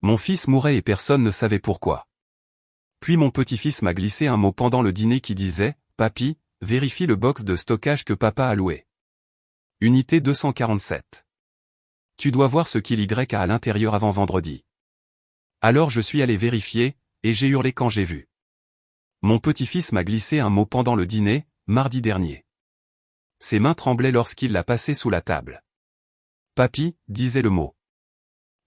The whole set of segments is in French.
Mon fils mourait et personne ne savait pourquoi. Puis mon petit-fils m'a glissé un mot pendant le dîner qui disait « Papy, vérifie le box de stockage que papa a loué. Unité 247. Tu dois voir ce qu'il y a à l'intérieur avant vendredi. » Alors je suis allé vérifier, et j'ai hurlé quand j'ai vu. Mon petit-fils m'a glissé un mot pendant le dîner, mardi dernier. Ses mains tremblaient lorsqu'il l'a passé sous la table. Papy, disait le mot.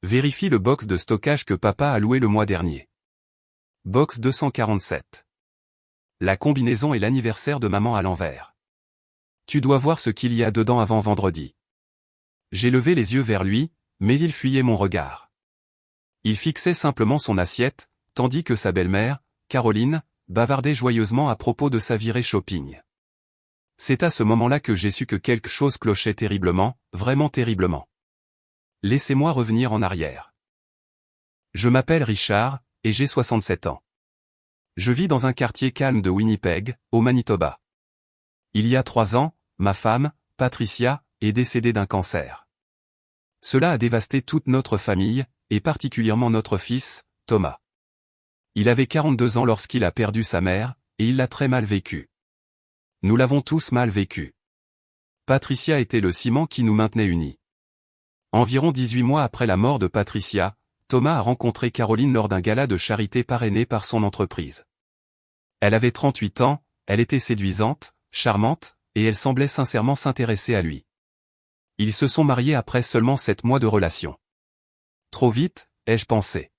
Vérifie le box de stockage que papa a loué le mois dernier. Box 247. La combinaison est l'anniversaire de maman à l'envers. Tu dois voir ce qu'il y a dedans avant vendredi. J'ai levé les yeux vers lui, mais il fuyait mon regard. Il fixait simplement son assiette, tandis que sa belle-mère, Caroline, bavardait joyeusement à propos de sa virée shopping. C'est à ce moment-là que j'ai su que quelque chose clochait terriblement, vraiment terriblement. Laissez-moi revenir en arrière. Je m'appelle Richard, et j'ai 67 ans. Je vis dans un quartier calme de Winnipeg, au Manitoba. Il y a 3 ans, ma femme, Patricia, est décédée d'un cancer. Cela a dévasté toute notre famille, et particulièrement notre fils, Thomas. Il avait 42 ans lorsqu'il a perdu sa mère, et il l'a très mal vécu. Nous l'avons tous mal vécu. Patricia était le ciment qui nous maintenait unis. Environ 18 mois après la mort de Patricia, Thomas a rencontré Caroline lors d'un gala de charité parrainé par son entreprise. Elle avait 38 ans, elle était séduisante, charmante, et elle semblait sincèrement s'intéresser à lui. Ils se sont mariés après seulement 7 mois de relation. Trop vite, ai-je pensé.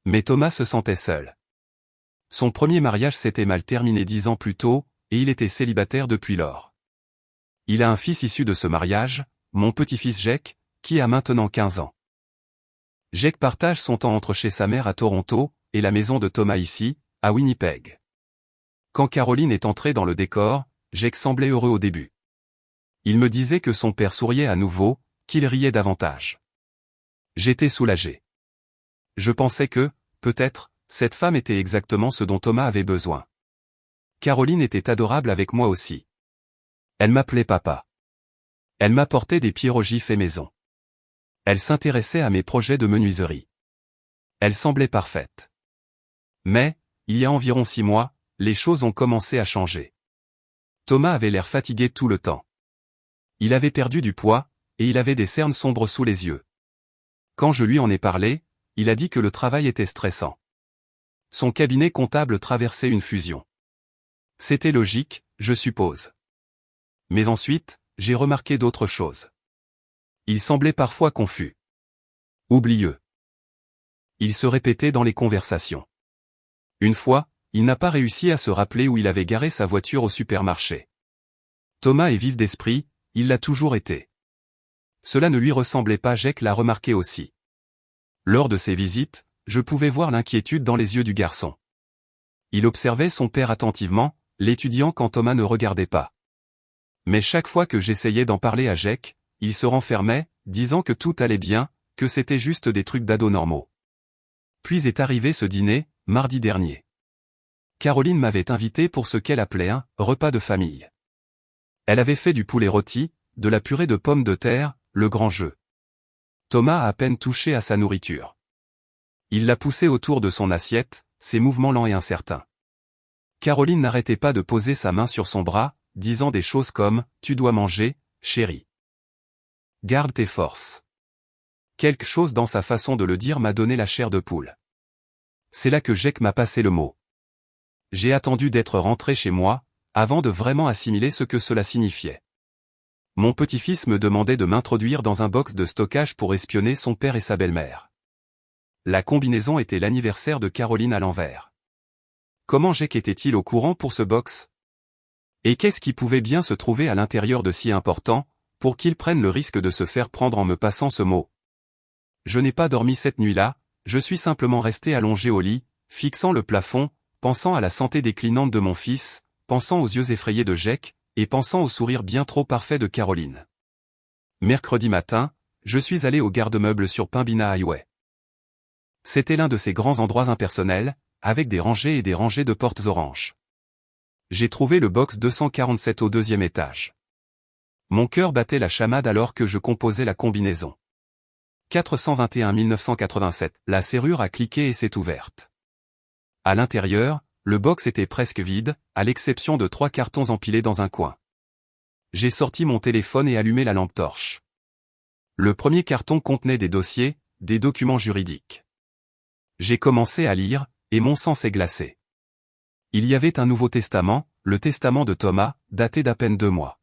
Mais Thomas se sentait seul. Son premier mariage s'était mal terminé 10 ans plus tôt, et il était célibataire depuis lors. Il a un fils issu de ce mariage, mon petit-fils Jake, qui a maintenant 15 ans. Jake partage son temps entre chez sa mère à Toronto, et la maison de Thomas ici, à Winnipeg. Quand Caroline est entrée dans le décor, Jake semblait heureux au début. Il me disait que son père souriait à nouveau, qu'il riait davantage. J'étais soulagé. Je pensais que, peut-être, cette femme était exactement ce dont Thomas avait besoin. Caroline était adorable avec moi aussi. Elle m'appelait papa. Elle m'apportait des pierogies faits maison. Elle s'intéressait à mes projets de menuiserie. Elle semblait parfaite. Mais, il y a environ 6 mois, les choses ont commencé à changer. Thomas avait l'air fatigué tout le temps. Il avait perdu du poids, et il avait des cernes sombres sous les yeux. Quand je lui en ai parlé, il a dit que le travail était stressant. Son cabinet comptable traversait une fusion. C'était logique, je suppose. Mais ensuite, j'ai remarqué d'autres choses. Il semblait parfois confus. Oublieux. Il se répétait dans les conversations. Une fois, il n'a pas réussi à se rappeler où il avait garé sa voiture au supermarché. Thomas est vif d'esprit, il l'a toujours été. Cela ne lui ressemblait pas, Jake l'a remarqué aussi. Lors de ses visites, je pouvais voir l'inquiétude dans les yeux du garçon. Il observait son père attentivement, l'étudiant quand Thomas ne regardait pas. Mais chaque fois que j'essayais d'en parler à Jake, il se renfermait, disant que tout allait bien, que c'était juste des trucs d'ados normaux. Puis est arrivé ce dîner, mardi dernier. Caroline m'avait invité pour ce qu'elle appelait un « repas de famille ». Elle avait fait du poulet rôti, de la purée de pommes de terre, le grand jeu. Thomas a à peine touché à sa nourriture. Il l'a poussé autour de son assiette, ses mouvements lents et incertains. Caroline n'arrêtait pas de poser sa main sur son bras, disant des choses comme « Tu dois manger, chérie. Garde tes forces. » Quelque chose dans sa façon de le dire m'a donné la chair de poule. C'est là que Jake m'a passé le mot. J'ai attendu d'être rentré chez moi, avant de vraiment assimiler ce que cela signifiait. Mon petit-fils me demandait de m'introduire dans un box de stockage pour espionner son père et sa belle-mère. La combinaison était l'anniversaire de Caroline à l'envers. Comment Jake était-il au courant pour ce box? Et qu'est-ce qui pouvait bien se trouver à l'intérieur de si important, pour qu'il prenne le risque de se faire prendre en me passant ce mot? Je n'ai pas dormi cette nuit-là, je suis simplement resté allongé au lit, fixant le plafond, pensant à la santé déclinante de mon fils, pensant aux yeux effrayés de Jake, et pensant au sourire bien trop parfait de Caroline. Mercredi matin, je suis allé au garde-meubles sur Pembina Highway. C'était l'un de ces grands endroits impersonnels, avec des rangées et des rangées de portes oranges. J'ai trouvé le box 247 au 2e étage. Mon cœur battait la chamade alors que je composais la combinaison. 421 987. La serrure a cliqué et s'est ouverte. À l'intérieur, le box était presque vide, à l'exception de 3 cartons empilés dans un coin. J'ai sorti mon téléphone et allumé la lampe torche. Le premier carton contenait des dossiers, des documents juridiques. J'ai commencé à lire, et mon sang s'est glacé. Il y avait un Nouveau Testament, le testament de Thomas, daté d'à peine 2 mois.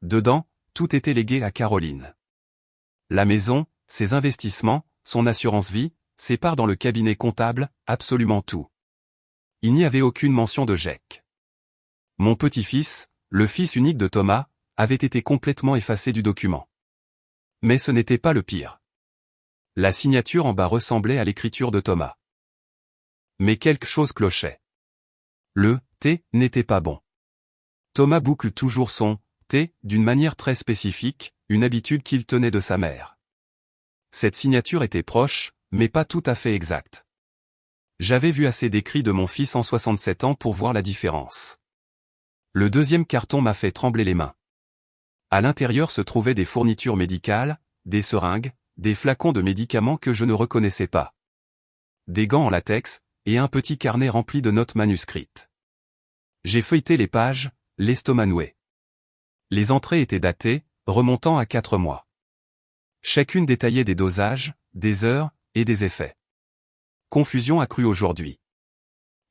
Dedans, tout était légué à Caroline. La maison, ses investissements, son assurance vie, ses parts dans le cabinet comptable, absolument tout. Il n'y avait aucune mention de Jacques. Mon petit-fils, le fils unique de Thomas, avait été complètement effacé du document. Mais ce n'était pas le pire. La signature en bas ressemblait à l'écriture de Thomas. Mais quelque chose clochait. Le « T » n'était pas bon. Thomas boucle toujours son « T » d'une manière très spécifique, une habitude qu'il tenait de sa mère. Cette signature était proche, mais pas tout à fait exacte. J'avais vu assez d'écrits de mon fils en 67 ans pour voir la différence. Le deuxième carton m'a fait trembler les mains. À l'intérieur se trouvaient des fournitures médicales, des seringues, des flacons de médicaments que je ne reconnaissais pas. Des gants en latex, et un petit carnet rempli de notes manuscrites. J'ai feuilleté les pages, l'estomac noué. Les entrées étaient datées, remontant à 4 mois. Chacune détaillait des dosages, des heures, et des effets. Confusion accrue aujourd'hui.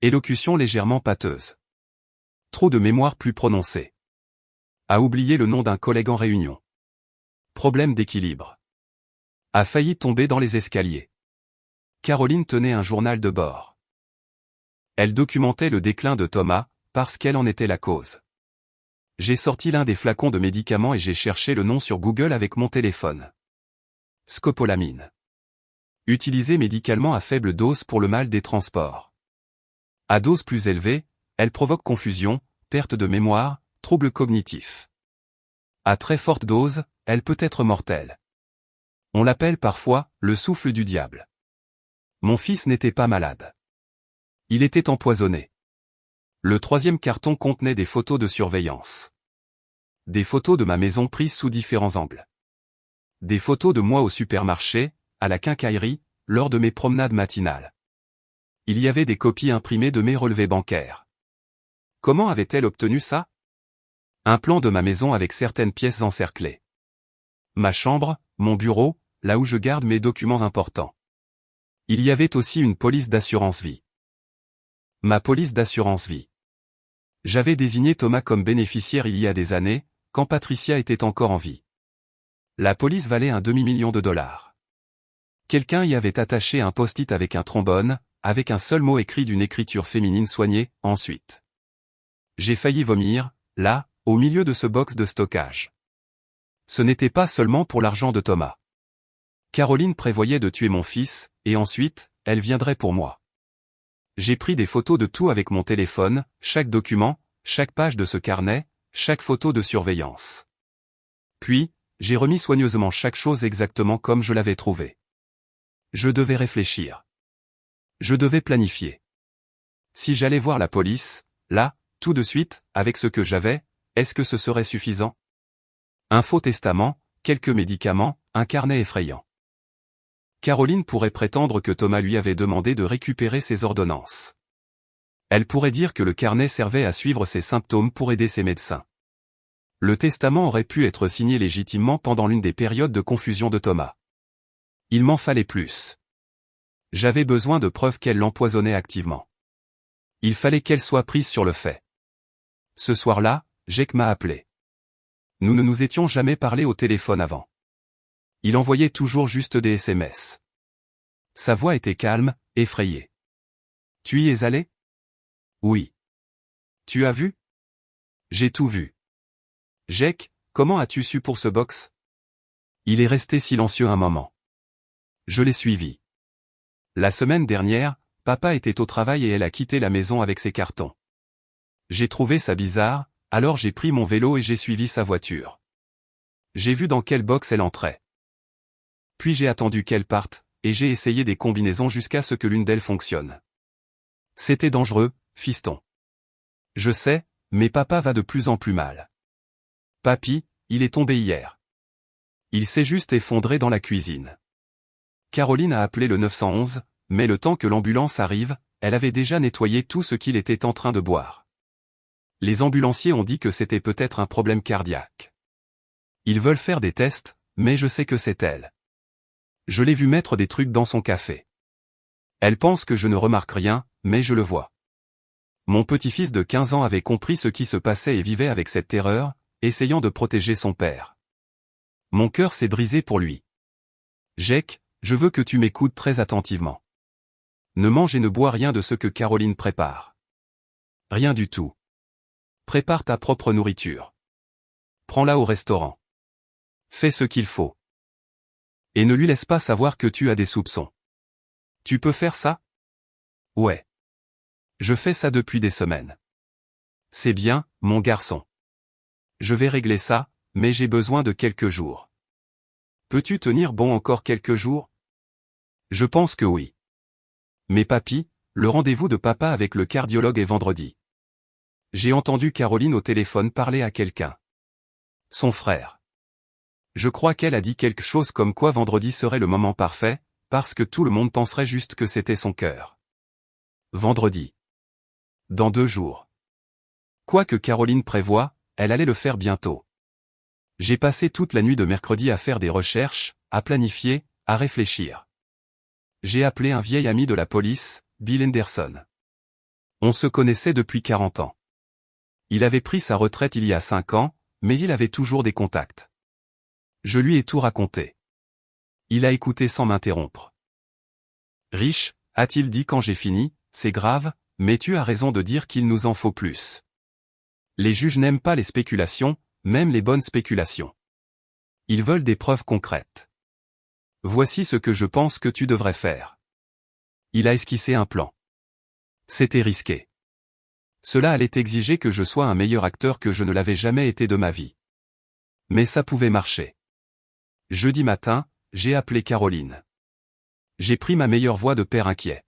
Élocution légèrement pâteuse. Trop de mémoire plus prononcée. A oublié le nom d'un collègue en réunion. Problème d'équilibre. A failli tomber dans les escaliers. Caroline tenait un journal de bord. Elle documentait le déclin de Thomas, parce qu'elle en était la cause. J'ai sorti l'un des flacons de médicaments et j'ai cherché le nom sur Google avec mon téléphone. Scopolamine. Utilisée médicalement à faible dose pour le mal des transports. À dose plus élevée, elle provoque confusion, perte de mémoire, troubles cognitifs. À très forte dose, elle peut être mortelle. On l'appelle parfois le souffle du diable. Mon fils n'était pas malade. Il était empoisonné. Le troisième carton contenait des photos de surveillance. Des photos de ma maison prises sous différents angles. Des photos de moi au supermarché, à la quincaillerie, lors de mes promenades matinales. Il y avait des copies imprimées de mes relevés bancaires. Comment avait-elle obtenu ça? Un plan de ma maison avec certaines pièces encerclées. Ma chambre, mon bureau, là où je garde mes documents importants. Il y avait aussi une police d'assurance vie. Ma police d'assurance vie. J'avais désigné Thomas comme bénéficiaire il y a des années, quand Patricia était encore en vie. La police valait un demi-million de dollars. Quelqu'un y avait attaché un post-it avec un trombone, avec un seul mot écrit d'une écriture féminine soignée, ensuite. J'ai failli vomir, là, au milieu de ce box de stockage. Ce n'était pas seulement pour l'argent de Thomas. Caroline prévoyait de tuer mon fils, et ensuite, elle viendrait pour moi. J'ai pris des photos de tout avec mon téléphone, chaque document, chaque page de ce carnet, chaque photo de surveillance. Puis, j'ai remis soigneusement chaque chose exactement comme je l'avais trouvée. Je devais réfléchir. Je devais planifier. Si j'allais voir la police, là, tout de suite, avec ce que j'avais, est-ce que ce serait suffisant? Un faux testament, quelques médicaments, un carnet effrayant. Caroline pourrait prétendre que Thomas lui avait demandé de récupérer ses ordonnances. Elle pourrait dire que le carnet servait à suivre ses symptômes pour aider ses médecins. Le testament aurait pu être signé légitimement pendant l'une des périodes de confusion de Thomas. Il m'en fallait plus. J'avais besoin de preuves qu'elle l'empoisonnait activement. Il fallait qu'elle soit prise sur le fait. Ce soir-là, Jake m'a appelé. Nous ne nous étions jamais parlé au téléphone avant. Il envoyait toujours juste des SMS. Sa voix était calme, effrayée. Tu y es allé? Oui. Tu as vu? J'ai tout vu. Jake, comment as-tu su pour ce box? Il est resté silencieux un moment. Je l'ai suivi. La semaine dernière, papa était au travail et elle a quitté la maison avec ses cartons. J'ai trouvé ça bizarre, alors j'ai pris mon vélo et j'ai suivi sa voiture. J'ai vu dans quelle box elle entrait. Puis j'ai attendu qu'elle parte, et j'ai essayé des combinaisons jusqu'à ce que l'une d'elles fonctionne. C'était dangereux, fiston. Je sais, mais papa va de plus en plus mal. Papy, il est tombé hier. Il s'est juste effondré dans la cuisine. Caroline a appelé le 911, mais le temps que l'ambulance arrive, elle avait déjà nettoyé tout ce qu'il était en train de boire. Les ambulanciers ont dit que c'était peut-être un problème cardiaque. Ils veulent faire des tests, mais je sais que c'est elle. Je l'ai vu mettre des trucs dans son café. Elle pense que je ne remarque rien, mais je le vois. Mon petit-fils de 15 ans avait compris ce qui se passait et vivait avec cette terreur, essayant de protéger son père. Mon cœur s'est brisé pour lui. Jake, je veux que tu m'écoutes très attentivement. Ne mange et ne bois rien de ce que Caroline prépare. Rien du tout. Prépare ta propre nourriture. Prends-la au restaurant. Fais ce qu'il faut. Et ne lui laisse pas savoir que tu as des soupçons. Tu peux faire ça? Ouais. Je fais ça depuis des semaines. C'est bien, mon garçon. Je vais régler ça, mais j'ai besoin de quelques jours. Peux-tu tenir bon encore quelques jours? Je pense que oui. Mais papy, le rendez-vous de papa avec le cardiologue est vendredi. J'ai entendu Caroline au téléphone parler à quelqu'un. Son frère. Je crois qu'elle a dit quelque chose comme quoi vendredi serait le moment parfait, parce que tout le monde penserait juste que c'était son cœur. Vendredi. Dans 2 jours. Quoi que Caroline prévoit, elle allait le faire bientôt. J'ai passé toute la nuit de mercredi à faire des recherches, à planifier, à réfléchir. J'ai appelé un vieil ami de la police, Bill Henderson. On se connaissait depuis 40 ans. Il avait pris sa retraite il y a 5 ans, mais il avait toujours des contacts. Je lui ai tout raconté. Il a écouté sans m'interrompre. Rich, a-t-il dit quand j'ai fini, c'est grave, mais tu as raison de dire qu'il nous en faut plus. Les juges n'aiment pas les spéculations, même les bonnes spéculations. Ils veulent des preuves concrètes. Voici ce que je pense que tu devrais faire. Il a esquissé un plan. C'était risqué. Cela allait exiger que je sois un meilleur acteur que je ne l'avais jamais été de ma vie. Mais ça pouvait marcher. Jeudi matin, j'ai appelé Caroline. J'ai pris ma meilleure voix de père inquiet.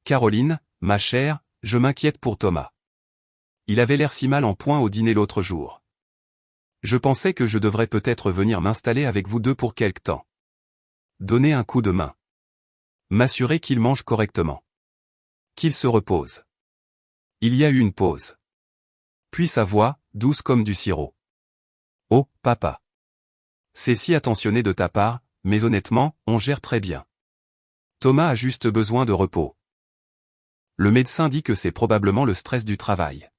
Caroline, ma chère, je m'inquiète pour Thomas. Il avait l'air si mal en point au dîner l'autre jour. Je pensais que je devrais peut-être venir m'installer avec vous deux pour quelque temps. Donner un coup de main. M'assurer qu'il mange correctement. Qu'il se repose. Il y a eu une pause. Puis sa voix, douce comme du sirop. Oh, papa. C'est si attentionné de ta part, mais honnêtement, on gère très bien. Thomas a juste besoin de repos. Le médecin dit que c'est probablement le stress du travail.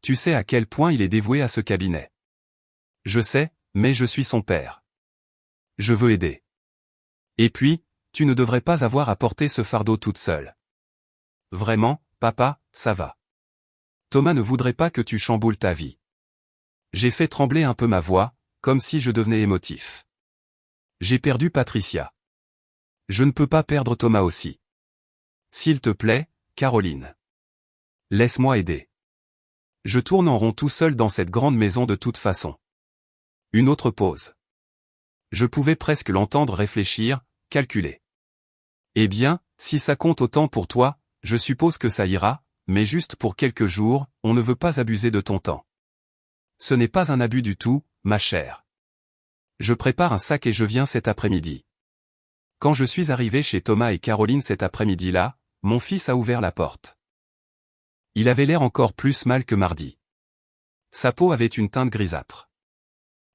Tu sais à quel point il est dévoué à ce cabinet. Je sais, mais je suis son père. Je veux aider. Et puis, tu ne devrais pas avoir à porter ce fardeau toute seule. Vraiment, papa, ça va. Thomas ne voudrait pas que tu chamboules ta vie. J'ai fait trembler un peu ma voix, comme si je devenais émotif. J'ai perdu Patricia. Je ne peux pas perdre Thomas aussi. S'il te plaît, Caroline. Laisse-moi aider. Je tourne en rond tout seul dans cette grande maison de toute façon. Une autre pause. Je pouvais presque l'entendre réfléchir, calculer. Eh bien, si ça compte autant pour toi, je suppose que ça ira, mais juste pour quelques jours, on ne veut pas abuser de ton temps. Ce n'est pas un abus du tout, ma chère. Je prépare un sac et je viens cet après-midi. Quand je suis arrivé chez Thomas et Caroline cet après-midi-là, mon fils a ouvert la porte. Il avait l'air encore plus mal que mardi. Sa peau avait une teinte grisâtre.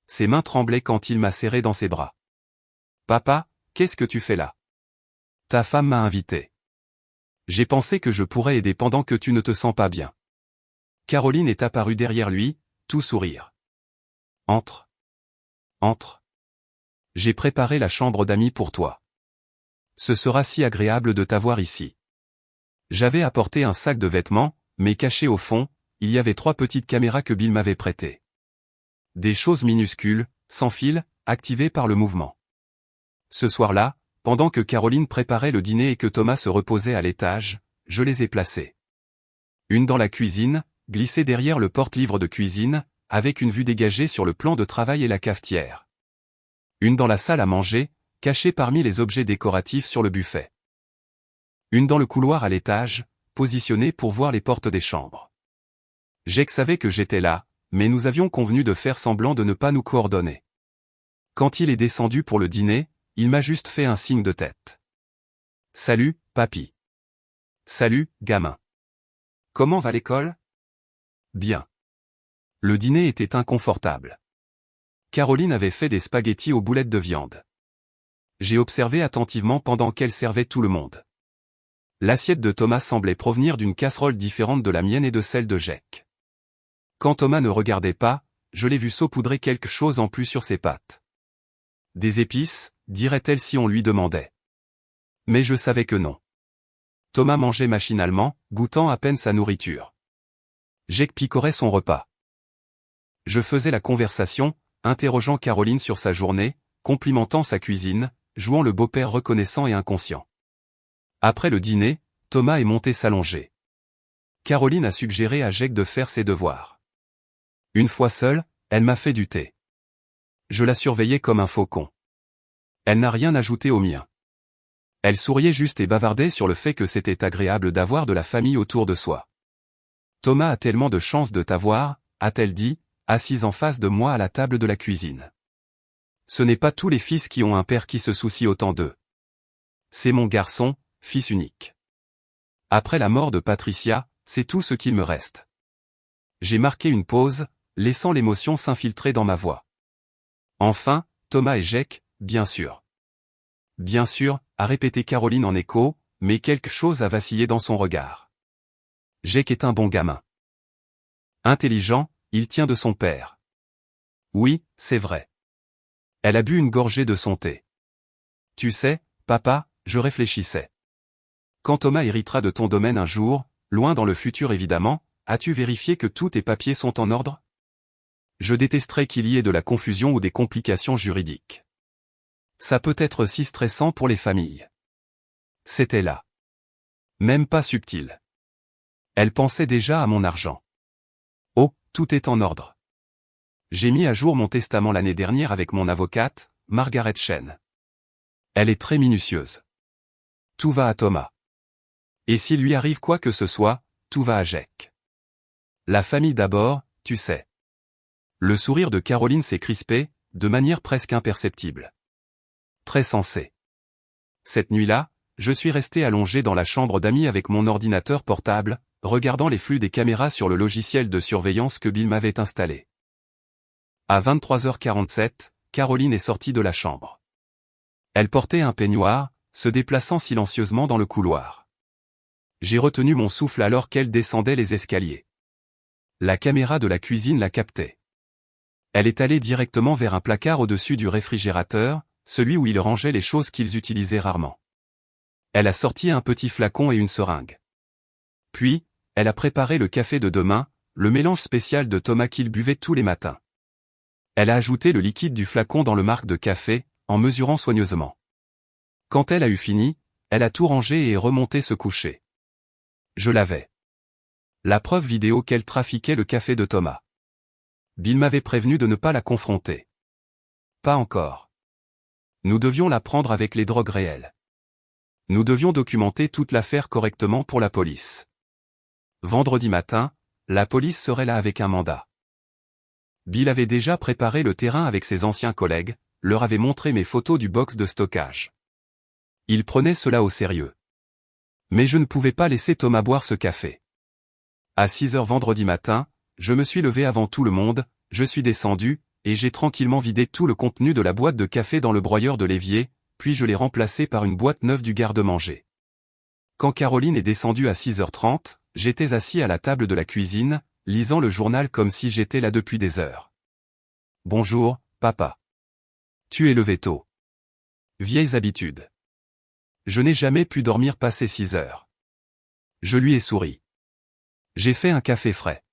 Ses mains tremblaient quand il m'a serré dans ses bras. Papa, qu'est-ce que tu fais là? Ta femme m'a invité. J'ai pensé que je pourrais aider pendant que tu ne te sens pas bien. Caroline est apparue derrière lui, tout sourire. Entre. Entre. J'ai préparé la chambre d'amis pour toi. Ce sera si agréable de t'avoir ici. J'avais apporté un sac de vêtements, mais caché au fond, il y avait 3 petites caméras que Bill m'avait prêtées. Des choses minuscules, sans fil, activées par le mouvement. Ce soir-là, pendant que Caroline préparait le dîner et que Thomas se reposait à l'étage, je les ai placées. Une dans la cuisine, glissée derrière le porte-livre de cuisine, avec une vue dégagée sur le plan de travail et la cafetière. Une dans la salle à manger, cachée parmi les objets décoratifs sur le buffet. Une dans le couloir à l'étage, positionnée pour voir les portes des chambres. Jake savait que j'étais là, mais nous avions convenu de faire semblant de ne pas nous coordonner. Quand il est descendu pour le dîner, il m'a juste fait un signe de tête. Salut, papy. Salut, gamin. Comment va l'école? Bien. Le dîner était inconfortable. Caroline avait fait des spaghettis aux boulettes de viande. J'ai observé attentivement pendant qu'elle servait tout le monde. L'assiette de Thomas semblait provenir d'une casserole différente de la mienne et de celle de Jake. Quand Thomas ne regardait pas, je l'ai vu saupoudrer quelque chose en plus sur ses pâtes. Des épices, dirait-elle si on lui demandait. Mais je savais que non. Thomas mangeait machinalement, goûtant à peine sa nourriture. Jake picorait son repas. Je faisais la conversation, interrogeant Caroline sur sa journée, complimentant sa cuisine, jouant le beau-père reconnaissant et inconscient. Après le dîner, Thomas est monté s'allonger. Caroline a suggéré à Jake de faire ses devoirs. Une fois seule, elle m'a fait du thé. Je la surveillais comme un faucon. Elle n'a rien ajouté au mien. Elle souriait juste et bavardait sur le fait que c'était agréable d'avoir de la famille autour de soi. Thomas a tellement de chance de t'avoir, a-t-elle dit, assise en face de moi à la table de la cuisine. Ce n'est pas tous les fils qui ont un père qui se soucie autant d'eux. C'est mon garçon, fils unique. Après la mort de Patricia, c'est tout ce qu'il me reste. J'ai marqué une pause, laissant l'émotion s'infiltrer dans ma voix. Enfin, Thomas et Jake, bien sûr. Bien sûr, a répété Caroline en écho, mais quelque chose a vacillé dans son regard. Jake est un bon gamin. Intelligent, il tient de son père. Oui, c'est vrai. Elle a bu une gorgée de son thé. Tu sais, papa, je réfléchissais. Quand Thomas héritera de ton domaine un jour, loin dans le futur évidemment, as-tu vérifié que tous tes papiers sont en ordre? Je détesterais qu'il y ait de la confusion ou des complications juridiques. Ça peut être si stressant pour les familles. C'était là. Même pas subtil. Elle pensait déjà à mon argent. Oh, tout est en ordre. J'ai mis à jour mon testament l'année dernière avec mon avocate, Margaret Chen. Elle est très minutieuse. Tout va à Thomas. Et s'il lui arrive quoi que ce soit, tout va à Jake. La famille d'abord, tu sais. Le sourire de Caroline s'est crispé, de manière presque imperceptible. Très sensé. Cette nuit-là, je suis resté allongé dans la chambre d'amis avec mon ordinateur portable, regardant les flux des caméras sur le logiciel de surveillance que Bill m'avait installé. À 23h47, Caroline est sortie de la chambre. Elle portait un peignoir, se déplaçant silencieusement dans le couloir. J'ai retenu mon souffle alors qu'elle descendait les escaliers. La caméra de la cuisine la captait. Elle est allée directement vers un placard au-dessus du réfrigérateur, celui où ils rangeaient les choses qu'ils utilisaient rarement. Elle a sorti un petit flacon et une seringue. Puis, elle a préparé le café de demain, le mélange spécial de Thomas qu'il buvait tous les matins. Elle a ajouté le liquide du flacon dans le marc de café, en mesurant soigneusement. Quand elle a eu fini, elle a tout rangé et est remontée se coucher. Je l'avais. La preuve vidéo qu'elle trafiquait le café de Thomas. Bill m'avait prévenu de ne pas la confronter. Pas encore. Nous devions la prendre avec les drogues réelles. Nous devions documenter toute l'affaire correctement pour la police. Vendredi matin, la police serait là avec un mandat. Bill avait déjà préparé le terrain avec ses anciens collègues, leur avait montré mes photos du box de stockage. Il prenait cela au sérieux. Mais je ne pouvais pas laisser Thomas boire ce café. À 6h vendredi matin, je me suis levé avant tout le monde, je suis descendu, et j'ai tranquillement vidé tout le contenu de la boîte de café dans le broyeur de l'évier, puis je l'ai remplacé par une boîte neuve du garde-manger. Quand Caroline est descendue à 6h30, j'étais assis à la table de la cuisine, lisant le journal comme si j'étais là depuis des heures. Bonjour, papa. Tu es levé tôt. Vieilles habitudes. Je n'ai jamais pu dormir passer 6 heures. Je lui ai souri. J'ai fait un café frais.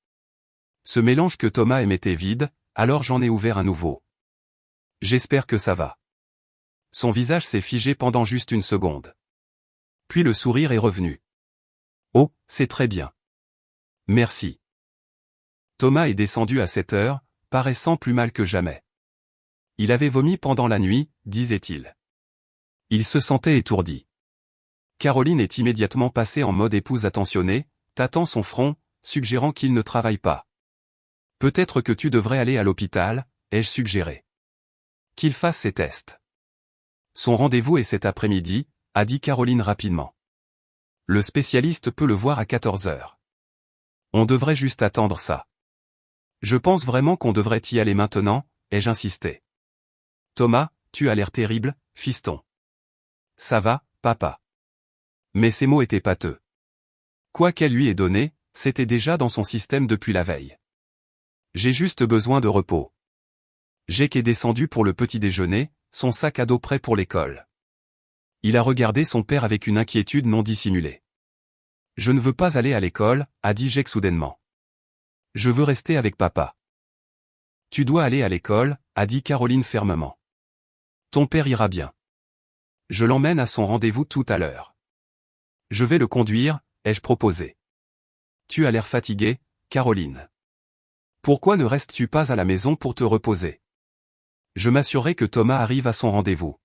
Ce mélange que Thomas aimait était vide, alors j'en ai ouvert un nouveau. J'espère que ça va. Son visage s'est figé pendant juste une seconde. Puis le sourire est revenu. Oh, c'est très bien. Merci. Thomas est descendu à 7 heures, paraissant plus mal que jamais. Il avait vomi pendant la nuit, disait-il. Il se sentait étourdi. Caroline est immédiatement passée en mode épouse attentionnée, tâtant son front, suggérant qu'il ne travaille pas. Peut-être que tu devrais aller à l'hôpital, ai-je suggéré. Qu'il fasse ses tests. Son rendez-vous est cet après-midi, a dit Caroline rapidement. Le spécialiste peut le voir à 14 heures. On devrait juste attendre ça. Je pense vraiment qu'on devrait y aller maintenant, ai-je insisté. Thomas, tu as l'air terrible, fiston. Ça va, papa. Mais ces mots étaient pâteux. Quoi qu'elle lui ait donné, c'était déjà dans son système depuis la veille. J'ai juste besoin de repos. Jake est descendu pour le petit déjeuner, son sac à dos prêt pour l'école. Il a regardé son père avec une inquiétude non dissimulée. Je ne veux pas aller à l'école, a dit Jake soudainement. Je veux rester avec papa. Tu dois aller à l'école, a dit Caroline fermement. Ton père ira bien. Je l'emmène à son rendez-vous tout à l'heure. Je vais le conduire, ai-je proposé. Tu as l'air fatiguée, Caroline. Pourquoi ne restes-tu pas à la maison pour te reposer? Je m'assurerai que Thomas arrive à son rendez-vous.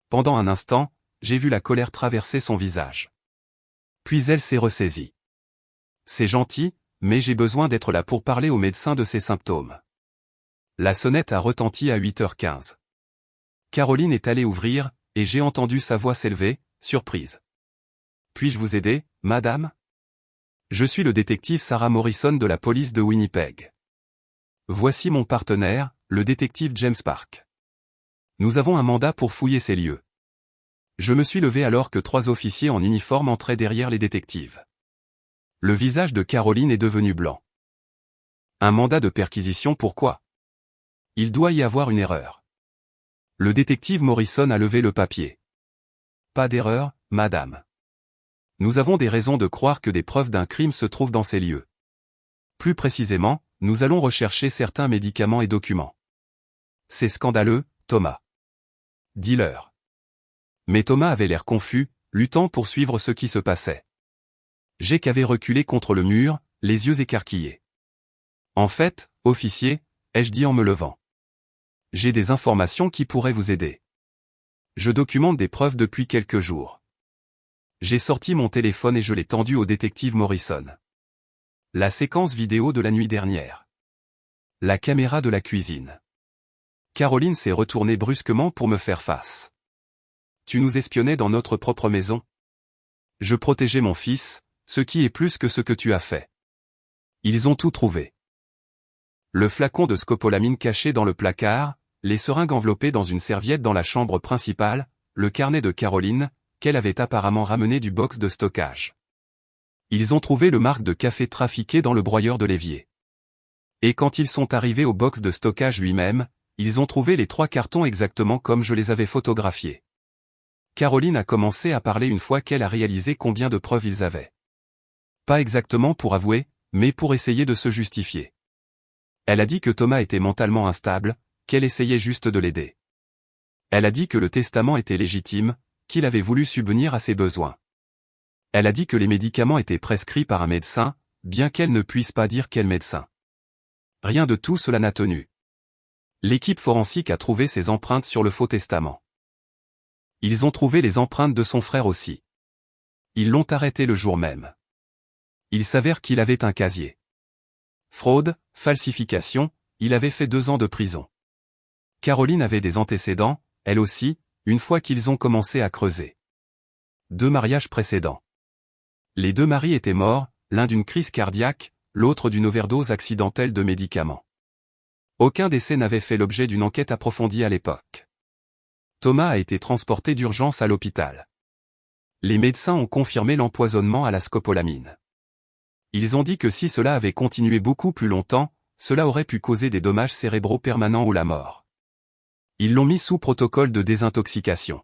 Pendant un instant, j'ai vu la colère traverser son visage. Puis elle s'est ressaisie. C'est gentil, mais j'ai besoin d'être là pour parler au médecin de ses symptômes. La sonnette a retenti à 8h15. Caroline est allée ouvrir, et j'ai entendu sa voix s'élever, surprise. Puis-je vous aider, madame? Je suis le détective Sarah Morrison de la police de Winnipeg. Voici mon partenaire, le détective James Park. Nous avons un mandat pour fouiller ces lieux. Je me suis levé alors que 3 officiers en uniforme entraient derrière les détectives. Le visage de Caroline est devenu blanc. Un mandat de perquisition pourquoi? Il doit y avoir une erreur. Le détective Morrison a levé le papier. Pas d'erreur, madame. Nous avons des raisons de croire que des preuves d'un crime se trouvent dans ces lieux. Plus précisément, nous allons rechercher certains médicaments et documents. C'est scandaleux, Thomas. Dis-leur. Mais Thomas avait l'air confus, luttant pour suivre ce qui se passait. Jake avait reculé contre le mur, les yeux écarquillés. En fait, officier, ai-je dit en me levant. J'ai des informations qui pourraient vous aider. Je documente des preuves depuis quelques jours. J'ai sorti mon téléphone et je l'ai tendu au détective Morrison. La séquence vidéo de la nuit dernière. La caméra de la cuisine. Caroline s'est retournée brusquement pour me faire face. Tu nous espionnais dans notre propre maison? Je protégeais mon fils, ce qui est plus que ce que tu as fait. Ils ont tout trouvé. Le flacon de scopolamine caché dans le placard, les seringues enveloppées dans une serviette dans la chambre principale, le carnet de Caroline, qu'elle avait apparemment ramené du box de stockage. Ils ont trouvé le marc de café trafiqué dans le broyeur de l'évier. Et quand ils sont arrivés au box de stockage lui-même, ils ont trouvé les 3 cartons exactement comme je les avais photographiés. Caroline a commencé à parler une fois qu'elle a réalisé combien de preuves ils avaient. Pas exactement pour avouer, mais pour essayer de se justifier. Elle a dit que Thomas était mentalement instable, qu'elle essayait juste de l'aider. Elle a dit que le testament était légitime, qu'il avait voulu subvenir à ses besoins. Elle a dit que les médicaments étaient prescrits par un médecin, bien qu'elle ne puisse pas dire quel médecin. Rien de tout cela n'a tenu. L'équipe forensique a trouvé ses empreintes sur le faux testament. Ils ont trouvé les empreintes de son frère aussi. Ils l'ont arrêté le jour même. Il s'avère qu'il avait un casier. Fraude, falsification, il avait fait 2 ans de prison. Caroline avait des antécédents, elle aussi, une fois qu'ils ont commencé à creuser. 2 mariages précédents. Les 2 maris étaient morts, l'un d'une crise cardiaque, l'autre d'une overdose accidentelle de médicaments. Aucun décès n'avait fait l'objet d'une enquête approfondie à l'époque. Thomas a été transporté d'urgence à l'hôpital. Les médecins ont confirmé l'empoisonnement à la scopolamine. Ils ont dit que si cela avait continué beaucoup plus longtemps, cela aurait pu causer des dommages cérébraux permanents ou la mort. Ils l'ont mis sous protocole de désintoxication.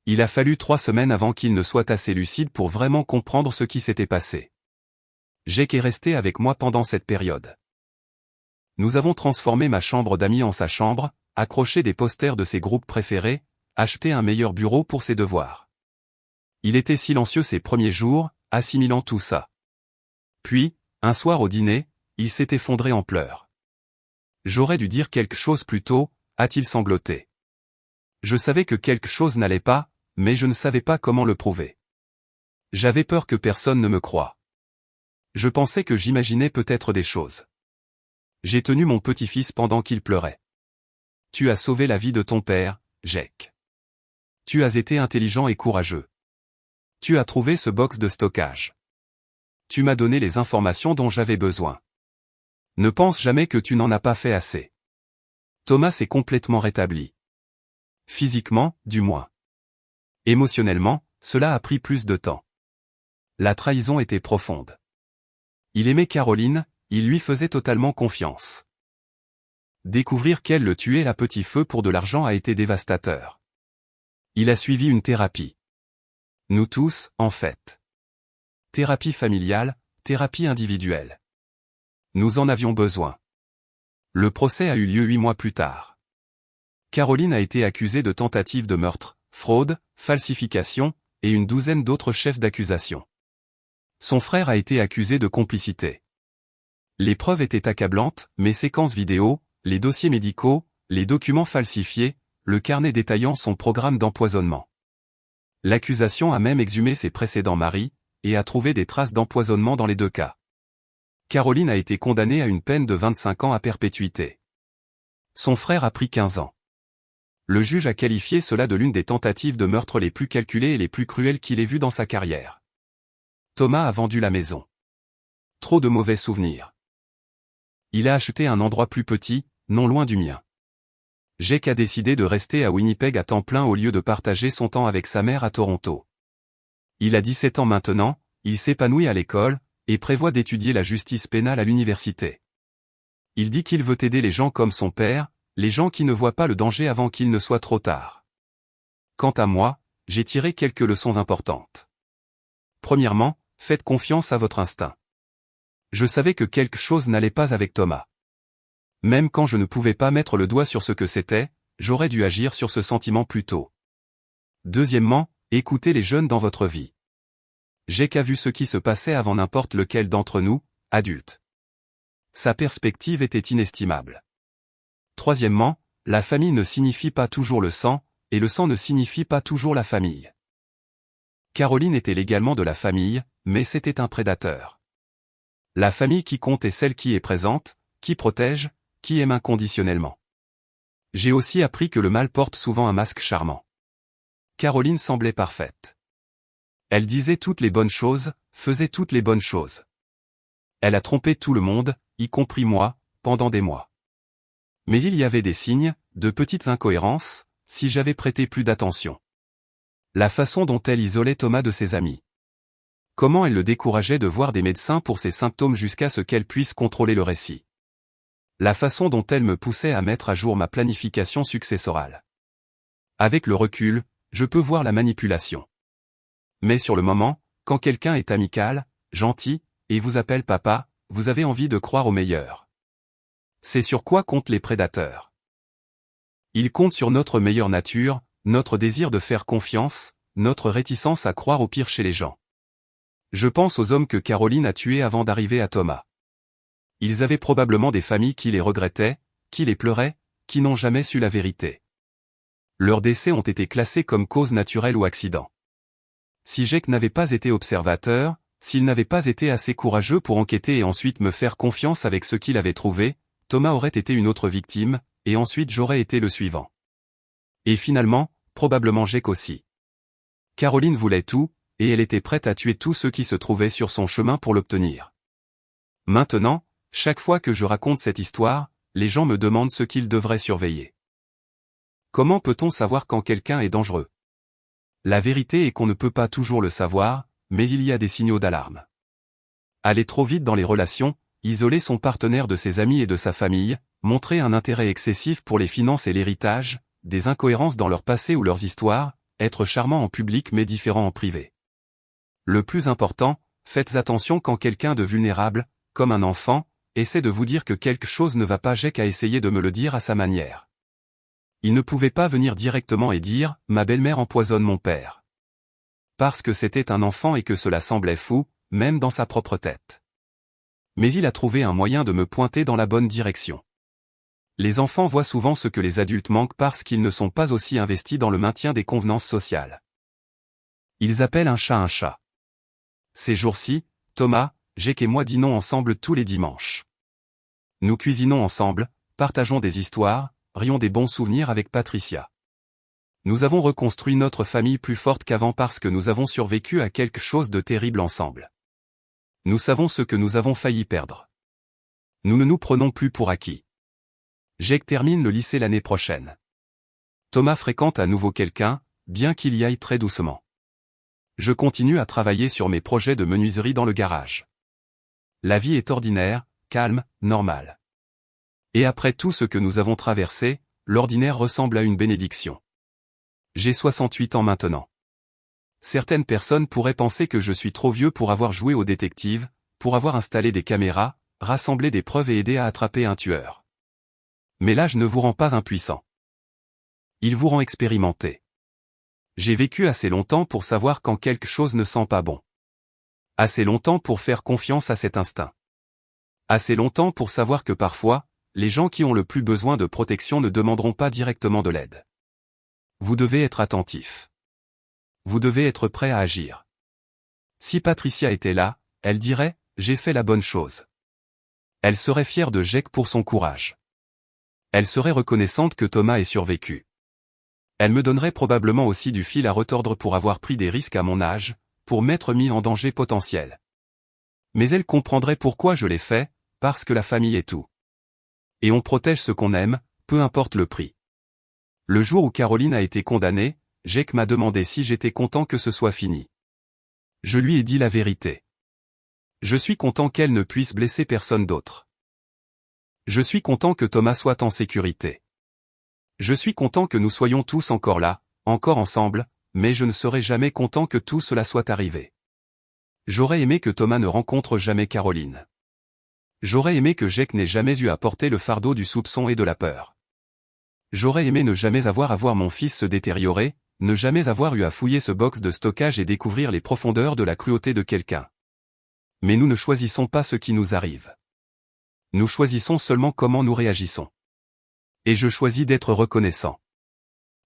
Il a fallu 3 semaines avant qu'il ne soit assez lucide pour vraiment comprendre ce qui s'était passé. Jake est resté avec moi pendant cette période. Nous avons transformé ma chambre d'amis en sa chambre, accroché des posters de ses groupes préférés, acheté un meilleur bureau pour ses devoirs. Il était silencieux ces premiers jours, assimilant tout ça. Puis, un soir au dîner, il s'est effondré en pleurs. J'aurais dû dire quelque chose plus tôt, a-t-il sangloté. Je savais que quelque chose n'allait pas, mais je ne savais pas comment le prouver. J'avais peur que personne ne me croie. Je pensais que j'imaginais peut-être des choses. J'ai tenu mon petit-fils pendant qu'il pleurait. Tu as sauvé la vie de ton père, Jake. Tu as été intelligent et courageux. Tu as trouvé ce box de stockage. Tu m'as donné les informations dont j'avais besoin. Ne pense jamais que tu n'en as pas fait assez. Thomas s'est complètement rétabli. Physiquement, du moins. Émotionnellement, cela a pris plus de temps. La trahison était profonde. Il aimait Caroline, il lui faisait totalement confiance. Découvrir qu'elle le tuait à petit feu pour de l'argent a été dévastateur. Il a suivi une thérapie. Nous tous, en fait. Thérapie familiale, thérapie individuelle. Nous en avions besoin. Le procès a eu lieu 8 mois plus tard. Caroline a été accusée de tentative de meurtre, fraude, falsification, et une douzaine d'autres chefs d'accusation. Son frère a été accusé de complicité. Les preuves étaient accablantes, mais séquences vidéo, les dossiers médicaux, les documents falsifiés, le carnet détaillant son programme d'empoisonnement. L'accusation a même exhumé ses précédents maris, et a trouvé des traces d'empoisonnement dans les deux cas. Caroline a été condamnée à une peine de 25 ans à perpétuité. Son frère a pris 15 ans. Le juge a qualifié cela de l'une des tentatives de meurtre les plus calculées et les plus cruelles qu'il ait vues dans sa carrière. Thomas a vendu la maison. Trop de mauvais souvenirs. Il a acheté un endroit plus petit, non loin du mien. Jake a décidé de rester à Winnipeg à temps plein au lieu de partager son temps avec sa mère à Toronto. Il a 17 ans maintenant, il s'épanouit à l'école, et prévoit d'étudier la justice pénale à l'université. Il dit qu'il veut aider les gens comme son père, les gens qui ne voient pas le danger avant qu'il ne soit trop tard. Quant à moi, j'ai tiré quelques leçons importantes. Premièrement, faites confiance à votre instinct. Je savais que quelque chose n'allait pas avec Thomas. Même quand je ne pouvais pas mettre le doigt sur ce que c'était, j'aurais dû agir sur ce sentiment plus tôt. Deuxièmement, écoutez les jeunes dans votre vie. Jake a vu ce qui se passait avant n'importe lequel d'entre nous, adultes. Sa perspective était inestimable. Troisièmement, la famille ne signifie pas toujours le sang, et le sang ne signifie pas toujours la famille. Caroline était légalement de la famille, mais c'était un prédateur. La famille qui compte est celle qui est présente, qui protège, qui aime inconditionnellement. J'ai aussi appris que le mal porte souvent un masque charmant. Caroline semblait parfaite. Elle disait toutes les bonnes choses, faisait toutes les bonnes choses. Elle a trompé tout le monde, y compris moi, pendant des mois. Mais il y avait des signes, de petites incohérences, si j'avais prêté plus d'attention. La façon dont elle isolait Thomas de ses amis. Comment elle le décourageait de voir des médecins pour ses symptômes jusqu'à ce qu'elle puisse contrôler le récit. La façon dont elle me poussait à mettre à jour ma planification successorale. Avec le recul, je peux voir la manipulation. Mais sur le moment, quand quelqu'un est amical, gentil, et vous appelle papa, vous avez envie de croire au meilleur. C'est sur quoi comptent les prédateurs. Ils comptent sur notre meilleure nature, notre désir de faire confiance, notre réticence à croire au pire chez les gens. Je pense aux hommes que Caroline a tués avant d'arriver à Thomas. Ils avaient probablement des familles qui les regrettaient, qui les pleuraient, qui n'ont jamais su la vérité. Leurs décès ont été classés comme cause naturelle ou accident. Si Jake n'avait pas été observateur, s'il n'avait pas été assez courageux pour enquêter et ensuite me faire confiance avec ce qu'il avait trouvé, Thomas aurait été une autre victime, et ensuite j'aurais été le suivant. Et finalement, probablement Jake aussi. Caroline voulait tout, et elle était prête à tuer tous ceux qui se trouvaient sur son chemin pour l'obtenir. Maintenant, chaque fois que je raconte cette histoire, les gens me demandent ce qu'ils devraient surveiller. Comment peut-on savoir quand quelqu'un est dangereux ? La vérité est qu'on ne peut pas toujours le savoir, mais il y a des signaux d'alarme. Aller trop vite dans les relations, isoler son partenaire de ses amis et de sa famille, montrer un intérêt excessif pour les finances et l'héritage, des incohérences dans leur passé ou leurs histoires, être charmant en public mais différent en privé. Le plus important, faites attention quand quelqu'un de vulnérable, comme un enfant, essaie de vous dire que quelque chose ne va pas. Jake a essayé de me le dire à sa manière. Il ne pouvait pas venir directement et dire « Ma belle-mère empoisonne mon père ». Parce que c'était un enfant et que cela semblait fou, même dans sa propre tête. Mais il a trouvé un moyen de me pointer dans la bonne direction. Les enfants voient souvent ce que les adultes manquent parce qu'ils ne sont pas aussi investis dans le maintien des convenances sociales. Ils appellent un chat un chat. Ces jours-ci, Thomas, Jake et moi dînons ensemble tous les dimanches. Nous cuisinons ensemble, partageons des histoires, rions des bons souvenirs avec Patricia. Nous avons reconstruit notre famille plus forte qu'avant parce que nous avons survécu à quelque chose de terrible ensemble. Nous savons ce que nous avons failli perdre. Nous ne nous prenons plus pour acquis. Jake termine le lycée l'année prochaine. Thomas fréquente à nouveau quelqu'un, bien qu'il y aille très doucement. Je continue à travailler sur mes projets de menuiserie dans le garage. La vie est ordinaire, calme, normale. Et après tout ce que nous avons traversé, l'ordinaire ressemble à une bénédiction. J'ai 68 ans maintenant. Certaines personnes pourraient penser que je suis trop vieux pour avoir joué au détective, pour avoir installé des caméras, rassemblé des preuves et aidé à attraper un tueur. Mais l'âge ne vous rend pas impuissant. Il vous rend expérimenté. J'ai vécu assez longtemps pour savoir quand quelque chose ne sent pas bon. Assez longtemps pour faire confiance à cet instinct. Assez longtemps pour savoir que parfois, les gens qui ont le plus besoin de protection ne demanderont pas directement de l'aide. Vous devez être attentif. Vous devez être prêt à agir. Si Patricia était là, elle dirait « J'ai fait la bonne chose ». Elle serait fière de Jake pour son courage. Elle serait reconnaissante que Thomas ait survécu. Elle me donnerait probablement aussi du fil à retordre pour avoir pris des risques à mon âge, pour m'être mis en danger potentiel. Mais elle comprendrait pourquoi je l'ai fait, parce que la famille est tout. Et on protège ce qu'on aime, peu importe le prix. Le jour où Caroline a été condamnée, Jake m'a demandé si j'étais content que ce soit fini. Je lui ai dit la vérité. Je suis content qu'elle ne puisse blesser personne d'autre. Je suis content que Thomas soit en sécurité. Je suis content que nous soyons tous encore là, encore ensemble, mais je ne serai jamais content que tout cela soit arrivé. J'aurais aimé que Thomas ne rencontre jamais Caroline. J'aurais aimé que Jake n'ait jamais eu à porter le fardeau du soupçon et de la peur. J'aurais aimé ne jamais avoir à voir mon fils se détériorer, ne jamais avoir eu à fouiller ce box de stockage et découvrir les profondeurs de la cruauté de quelqu'un. Mais nous ne choisissons pas ce qui nous arrive. Nous choisissons seulement comment nous réagissons. Et je choisis d'être reconnaissant.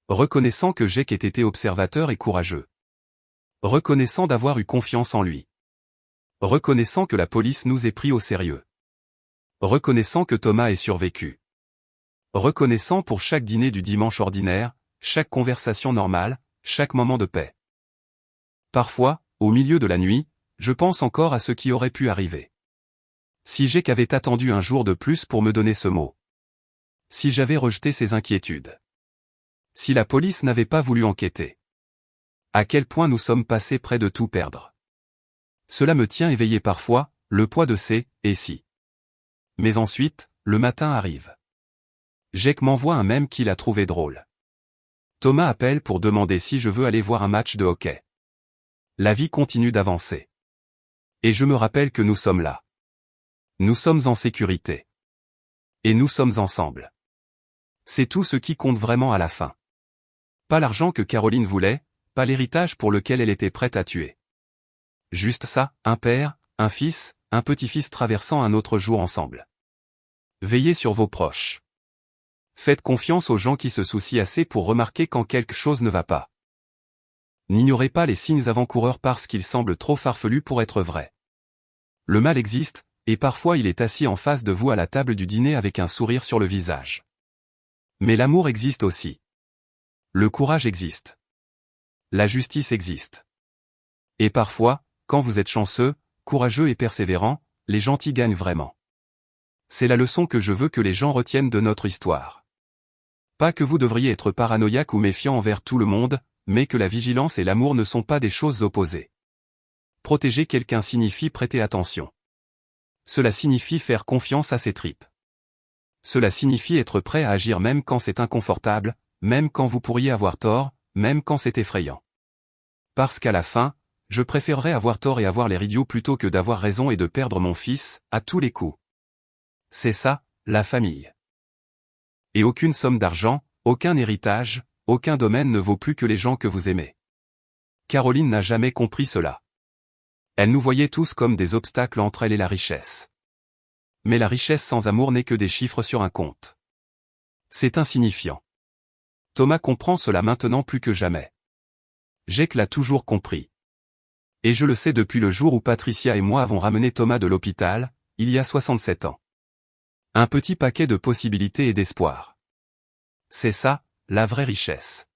Reconnaissant que Jake ait été observateur et courageux. Reconnaissant d'avoir eu confiance en lui. Reconnaissant que la police nous ait pris au sérieux. Reconnaissant que Thomas ait survécu. Reconnaissant pour chaque dîner du dimanche ordinaire, chaque conversation normale, chaque moment de paix. Parfois, au milieu de la nuit, je pense encore à ce qui aurait pu arriver. Si Jake avait attendu un jour de plus pour me donner ce mot. Si j'avais rejeté ses inquiétudes. Si la police n'avait pas voulu enquêter. À quel point nous sommes passés près de tout perdre. Cela me tient éveillé parfois, le poids de ces « et si ». Mais ensuite, le matin arrive. Jake m'envoie un mème qu'il a trouvé drôle. Thomas appelle pour demander si je veux aller voir un match de hockey. La vie continue d'avancer. Et je me rappelle que nous sommes là. Nous sommes en sécurité. Et nous sommes ensemble. C'est tout ce qui compte vraiment à la fin. Pas l'argent que Caroline voulait, pas l'héritage pour lequel elle était prête à tuer. Juste ça, un père, un fils, un petit-fils traversant un autre jour ensemble. Veillez sur vos proches. Faites confiance aux gens qui se soucient assez pour remarquer quand quelque chose ne va pas. N'ignorez pas les signes avant-coureurs parce qu'ils semblent trop farfelus pour être vrais. Le mal existe, et parfois il est assis en face de vous à la table du dîner avec un sourire sur le visage. Mais l'amour existe aussi. Le courage existe. La justice existe. Et parfois, quand vous êtes chanceux, courageux et persévérant, les gentils gagnent vraiment. C'est la leçon que je veux que les gens retiennent de notre histoire. Pas que vous devriez être paranoïaque ou méfiant envers tout le monde, mais que la vigilance et l'amour ne sont pas des choses opposées. Protéger quelqu'un signifie prêter attention. Cela signifie faire confiance à ses tripes. Cela signifie être prêt à agir même quand c'est inconfortable, même quand vous pourriez avoir tort, même quand c'est effrayant. Parce qu'à la fin, je préférerais avoir tort et avoir l'air idiot plutôt que d'avoir raison et de perdre mon fils, à tous les coups. C'est ça, la famille. Et aucune somme d'argent, aucun héritage, aucun domaine ne vaut plus que les gens que vous aimez. Caroline n'a jamais compris cela. Elle nous voyait tous comme des obstacles entre elle et la richesse. Mais la richesse sans amour n'est que des chiffres sur un compte. C'est insignifiant. Thomas comprend cela maintenant plus que jamais. Jake l'a toujours compris. Et je le sais depuis le jour où Patricia et moi avons ramené Thomas de l'hôpital, il y a 67 ans. Un petit paquet de possibilités et d'espoir. C'est ça, la vraie richesse.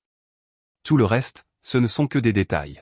Tout le reste, ce ne sont que des détails.